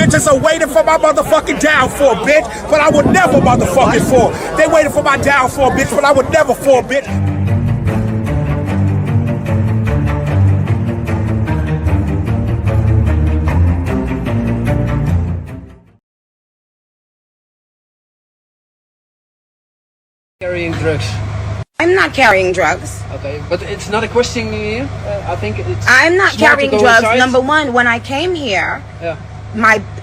bitches are waiting for my motherfucking downfall, bitch. But I would never motherfucking fall. They waiting for my downfall, bitch, but I would never fall, bitch. Carrying drugs. I'm not carrying drugs. Okay, but it's not a question here. I think it's. I'm not carrying drugs. Inside. Number one, when I came here, yeah.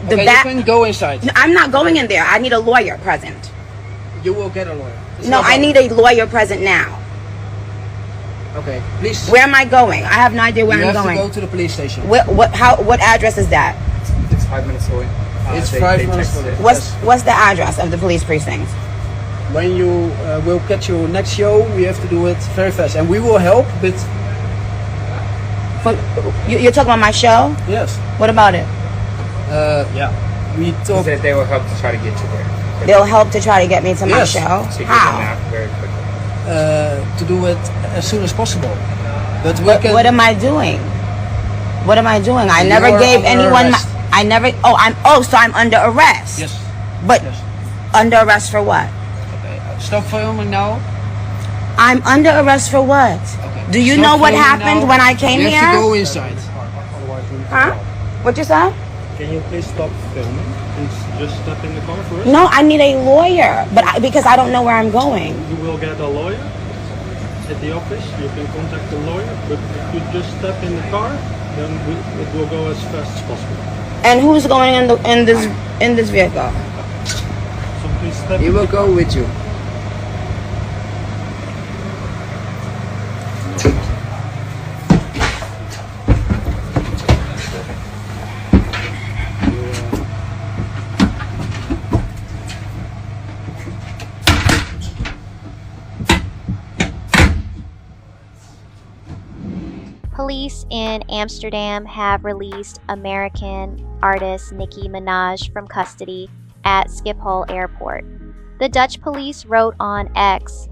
the back. You can go inside. I'm not going in there. I need a lawyer present. You will get a lawyer. No, I need a lawyer present now. Okay, please. Where am I going? I have no idea where I'm going. You have to go to the police station. What address is that? It's 5 minutes away. It's 5 minutes away. What's the address of the police precinct? When you will catch your next show, we have to do it very fast, and we will help. But you're talking about my show? Yes. What about it? Yeah, we talk. He said they will help to try to get you there. They'll help to try to get me to my show. So How? Very quickly. To do it as soon as possible. But what am I doing? What am I doing? I never gave anyone. So I'm under arrest. Yes. But under arrest for what? Stop filming now. I'm under arrest for what? Okay. Do you know what happened when I came here? You have to go inside. Huh? What you said? Can you please stop filming? Please just step in the car first. No, I need a lawyer, because I don't know where I'm going. You will get a lawyer at the office. You can contact the lawyer, but if you just step in the car, then it will go as fast as possible. And who's going in this vehicle? So please step. He will go with you. Police in Amsterdam have released American artist Nicki Minaj from custody at Schiphol Airport. The Dutch police wrote on X,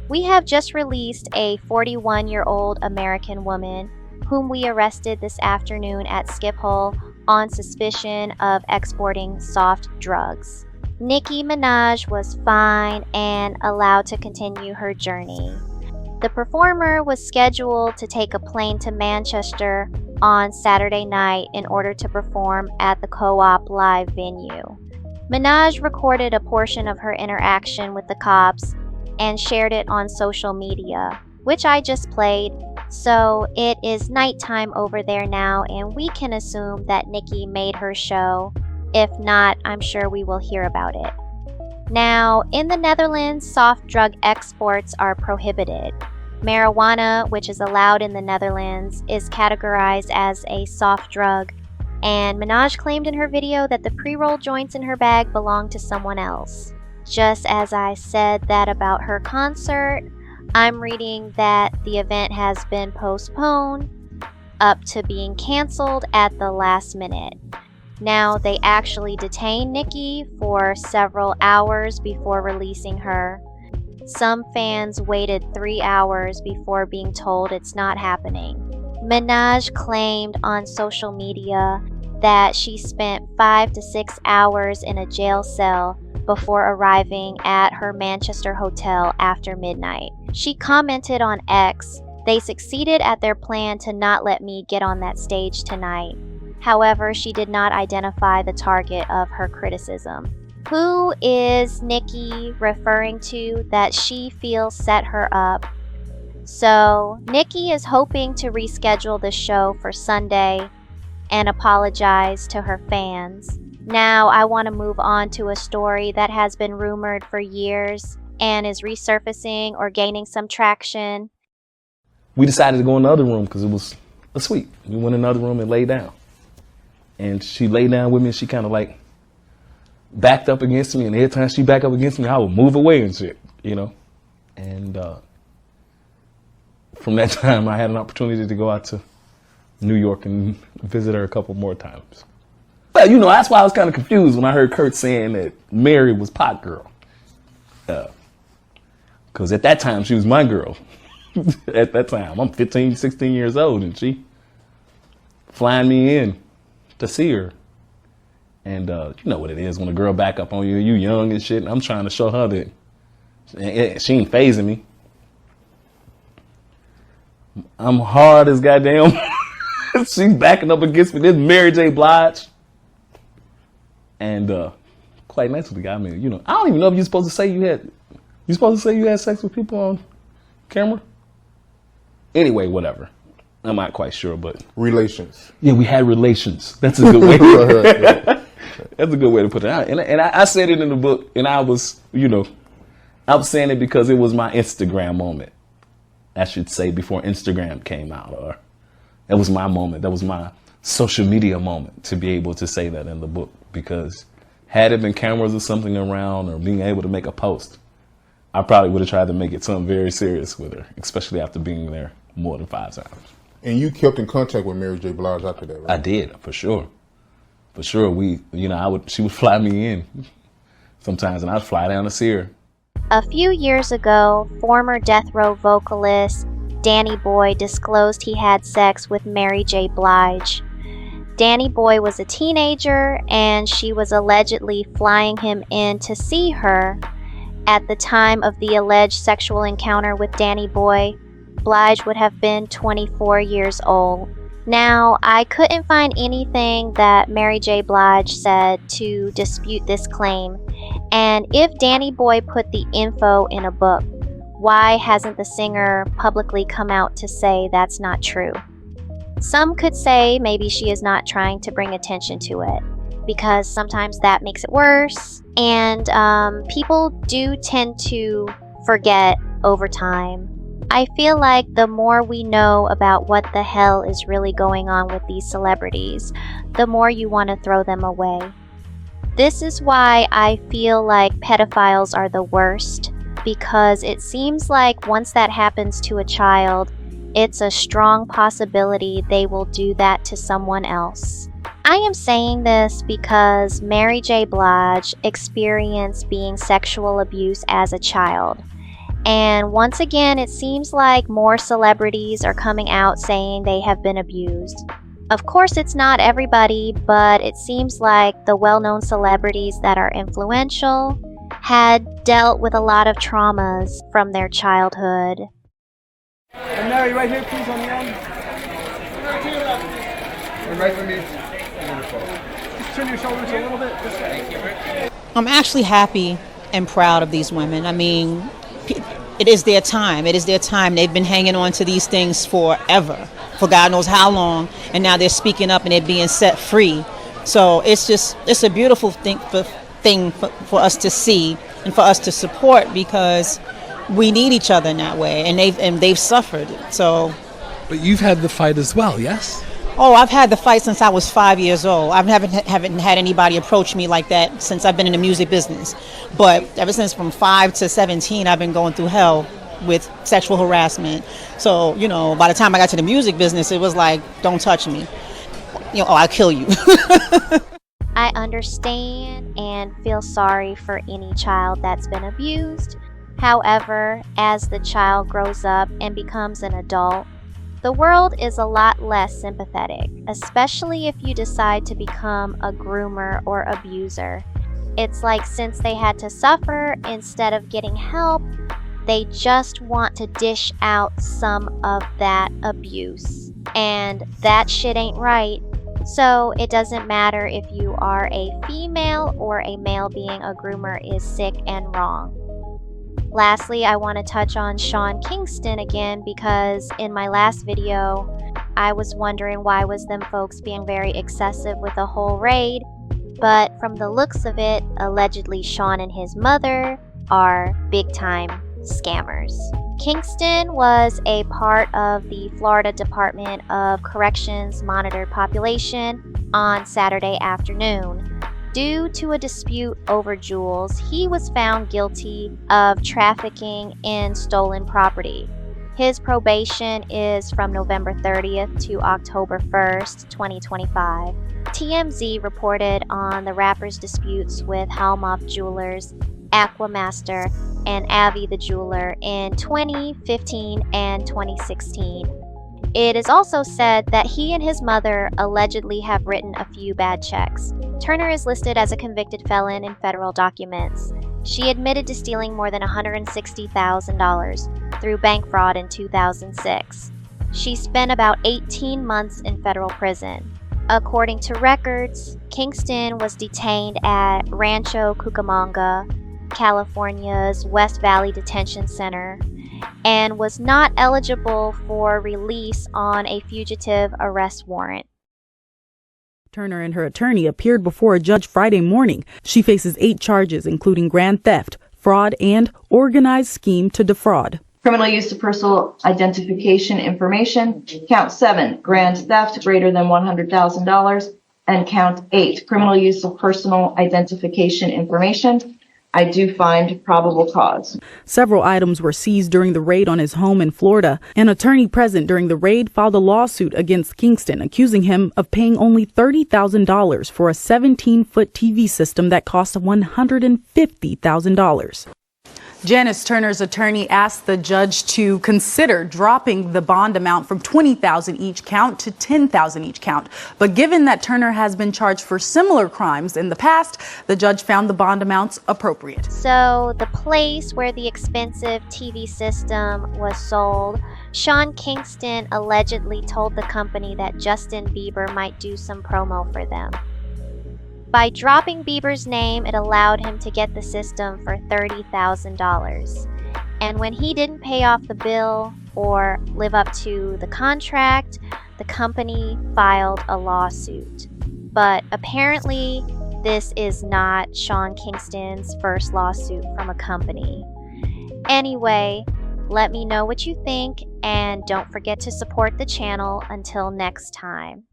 "We have just released a 41-year-old American woman whom we arrested this afternoon at Schiphol on suspicion of exporting soft drugs." Nicki Minaj was fine and allowed to continue her journey. The performer was scheduled to take a plane to Manchester on Saturday night in order to perform at the Co-op Live venue. Minaj recorded a portion of her interaction with the cops and shared it on social media, which I just played. So it is nighttime over there now, and we can assume that Nicki made her show. If not, I'm sure we will hear about it. Now, in the Netherlands, soft drug exports are prohibited. Marijuana, which is allowed in the Netherlands, is categorized as a soft drug, and Minaj claimed in her video that the pre-roll joints in her bag belonged to someone else. Just as I said that about her concert, I'm reading that the event has been postponed up to being canceled at the last minute. Now, they actually detained Nicki for several hours before releasing her. Some fans waited 3 hours before being told it's not happening. Minaj claimed on social media that she spent 5 to 6 hours in a jail cell before arriving at her Manchester hotel after midnight. She commented on X, "They succeeded at their plan to not let me get on that stage tonight." However, she did not identify the target of her criticism. Who is Nicki referring to that she feels set her up? So, Nicki is hoping to reschedule the show for Sunday and apologize to her fans. Now, I want to move on to a story that has been rumored for years and is resurfacing or gaining some traction. We decided to go in the other room because it was a suite. We went in the other room and laid down. And she laid down with me and she kind of like backed up against me, and every time she backed up against me, I would move away and shit, you know. And from that time, I had an opportunity to go out to New York and visit her a couple more times. But, you know, that's why I was kind of confused when I heard Kurt saying that Mary was pot girl. Because at that time, she was my girl. At that time, I'm 15, 16 years old, and she flying me in to see her. And you know what it is when a girl back up on you, you young and shit, and I'm trying to show her that she ain't phasing me. I'm hard as goddamn. She's backing up against me. This Mary J. Blige. And quite nicely, I mean, you know, I don't even know if you're supposed to say you had sex with people on camera. Anyway, whatever. I'm not quite sure, but relations. Yeah, we had relations. That's a good way. That's a good way to put it out. And I said it in the book, and I was, you know, I was saying it because it was my Instagram moment. I should say before Instagram came out, or that was my moment. That was my social media moment to be able to say that in the book. Because had it been cameras or something around, or being able to make a post, I probably would have tried to make it something very serious with her, especially after being there more than 5 times. And you kept in contact with Mary J. Blige after that, right? I did, for sure. For sure. We, you know, she would fly me in sometimes, and I'd fly down to see her. A few years ago, former Death Row vocalist Danny Boy disclosed he had sex with Mary J. Blige. Danny Boy was a teenager, and she was allegedly flying him in to see her. At the time of the alleged sexual encounter with Danny Boy, Blige would have been 24 years old. Now, I couldn't find anything that Mary J. Blige said to dispute this claim. And if Danny Boy put the info in a book, why hasn't the singer publicly come out to say that's not true? Some could say maybe she is not trying to bring attention to it, because sometimes that makes it worse. And people do tend to forget over time. I feel like the more we know about what the hell is really going on with these celebrities, the more you want to throw them away. This is why I feel like pedophiles are the worst, because it seems like once that happens to a child, it's a strong possibility they will do that to someone else. I am saying this because Mary J. Blige experienced being sexual abuse as a child. And once again, it seems like more celebrities are coming out saying they have been abused. Of course, it's not everybody, but it seems like the well-known celebrities that are influential had dealt with a lot of traumas from their childhood. And Mary, right here, please, on the end. And right for me. Just turn your shoulders a little bit. This way. I'm actually happy and proud of these women. I mean, it is their time. It is their time. They've been hanging on to these things forever, for God knows how long, and now they're speaking up and they're being set free. So it's a beautiful thing for us to see and for us to support, because we need each other in that way, and they've suffered. So, but you've had the fight as well, yes? Oh, I've had the fight since I was 5 years old. I haven't had anybody approach me like that since I've been in the music business. But ever since from 5 to 17, I've been going through hell with sexual harassment. So, you know, by the time I got to the music business, it was like, don't touch me. You know, I'll kill you. I understand and feel sorry for any child that's been abused. However, as the child grows up and becomes an adult, the world is a lot less sympathetic, especially if you decide to become a groomer or abuser. It's like since they had to suffer instead of getting help, they just want to dish out some of that abuse. And that shit ain't right. So it doesn't matter if you are a female or a male, being a groomer is sick and wrong. Lastly, I want to touch on Sean Kingston again, because in my last video, I was wondering why was them folks being very excessive with the whole raid. But from the looks of it, allegedly Sean and his mother are big time scammers. Kingston was a part of the Florida Department of Corrections monitored population on Saturday afternoon. Due to a dispute over jewels, he was found guilty of trafficking in stolen property. His probation is from November 30th to October 1st, 2025. TMZ reported on the rapper's disputes with Hallmark Jewelers, Aquamaster, and Avi the Jeweler in 2015 and 2016. It is also said that he and his mother allegedly have written a few bad checks. Turner is listed as a convicted felon in federal documents. She admitted to stealing more than $160,000 through bank fraud in 2006. She spent about 18 months in federal prison. According to records, Kingston was detained at Rancho Cucamonga, California's West Valley Detention Center, and was not eligible for release on a fugitive arrest warrant. Turner and her attorney appeared before a judge Friday morning. She faces 8 charges, including grand theft, fraud, and organized scheme to defraud. Criminal use of personal identification information. Count 7, grand theft greater than $100,000. And count 8, criminal use of personal identification information. I do find probable cause. Several items were seized during the raid on his home in Florida. An attorney present during the raid filed a lawsuit against Kingston, accusing him of paying only $30,000 for a 17-foot TV system that cost $150,000. Janice Turner's attorney asked the judge to consider dropping the bond amount from $20,000 each count to $10,000 each count. But given that Turner has been charged for similar crimes in the past, the judge found the bond amounts appropriate. So the place where the expensive TV system was sold, Sean Kingston allegedly told the company that Justin Bieber might do some promo for them. By dropping Bieber's name, it allowed him to get the system for $30,000. And when he didn't pay off the bill or live up to the contract, the company filed a lawsuit. But apparently, this is not Sean Kingston's first lawsuit from a company. Anyway, let me know what you think, and don't forget to support the channel. Until next time.